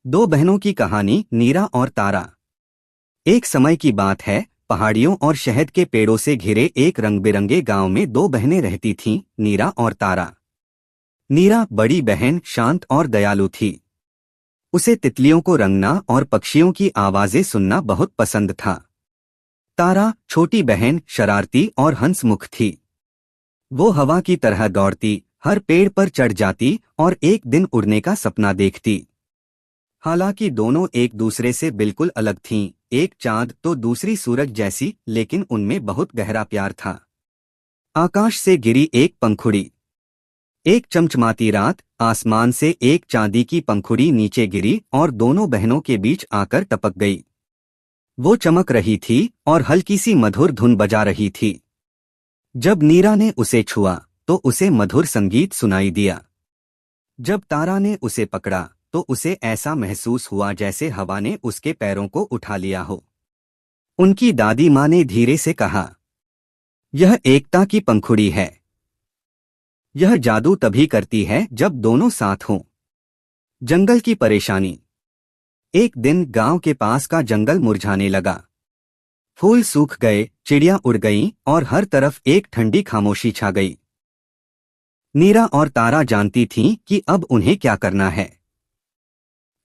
दो बहनों की कहानी, नीरा और तारा। एक समय की बात है, पहाड़ियों और शहद के पेड़ों से घिरे एक रंग-बिरंगे गांव में दो बहनें रहती थीं, नीरा और तारा। नीरा बड़ी बहन शांत और दयालु थी। उसे तितलियों को रंगना और पक्षियों की आवाजें सुनना बहुत पसंद था। तारा छोटी बहन शरारती और हंसमुख थी। वो हवा की तरह दौड़ती, हर पेड़ पर चढ़ जाती और एक दिन उड़ने का सपना देखती। हालांकि दोनों एक दूसरे से बिल्कुल अलग थीं, एक चांद तो दूसरी सूरज जैसी, लेकिन उनमें बहुत गहरा प्यार था। आकाश से गिरी एक पंखुड़ी। एक चमचमाती रात, आसमान से एक चांदी की पंखुड़ी नीचे गिरी और दोनों बहनों के बीच आकर टपक गई। वो चमक रही थी और हल्की सी मधुर धुन बजा रही थी। जब नीरा ने उसे छुआ तो उसे मधुर संगीत सुनाई दिया। जब तारा ने उसे पकड़ा तो उसे ऐसा महसूस हुआ जैसे हवा ने उसके पैरों को उठा लिया हो। उनकी दादी माँ ने धीरे से कहा, यह एकता की पंखुड़ी है। यह जादू तभी करती है जब दोनों साथ हों। जंगल की परेशानी। एक दिन गांव के पास का जंगल मुरझाने लगा। फूल सूख गए, चिड़ियां उड़ गईं और हर तरफ एक ठंडी खामोशी छा गई। नीरा और तारा जानती थीं कि अब उन्हें क्या करना है।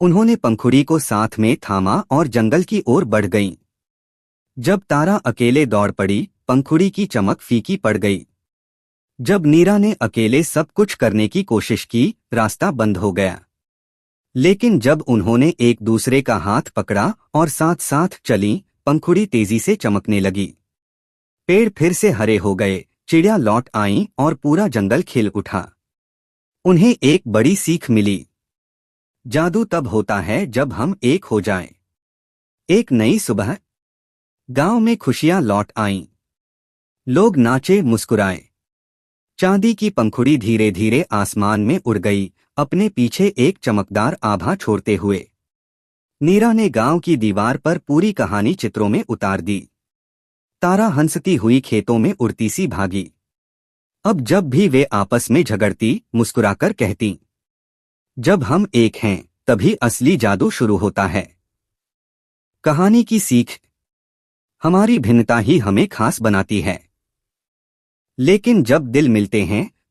उन्होंने पंखुड़ी को साथ में थामा और जंगल की ओर बढ़ गईं। जब तारा अकेले दौड़ पड़ी, पंखुड़ी की चमक फीकी पड़ गई। जब नीरा ने अकेले सब कुछ करने की कोशिश की, रास्ता बंद हो गया। लेकिन जब उन्होंने एक दूसरे का हाथ पकड़ा और साथ साथ चलीं, पंखुड़ी तेजी से चमकने लगी। पेड़ फिर से हरे हो गए, चिड़िया लौट आईं और पूरा जंगल खिल उठा। उन्हें एक बड़ी सीख मिली। जादू तब होता है जब हम एक हो जाएं। एक नई सुबह, गांव में खुशियां लौट आईं। लोग नाचे मुस्कुराए। चांदी की पंखुड़ी धीरे धीरे आसमान में उड़ गई, अपने पीछे एक चमकदार आभा छोड़ते हुए। नीरा ने गांव की दीवार पर पूरी कहानी चित्रों में उतार दी। तारा हंसती हुई खेतों में उड़ती सी भागी। अब जब भी वे आपस में झगड़ती, मुस्कुराकर कहती, जब हम एक हैं तभी असली जादू शुरू होता है। कहानी की सीख, हमारी भिन्नता ही हमें खास बनाती है। लेकिन जब दिल मिलते हैं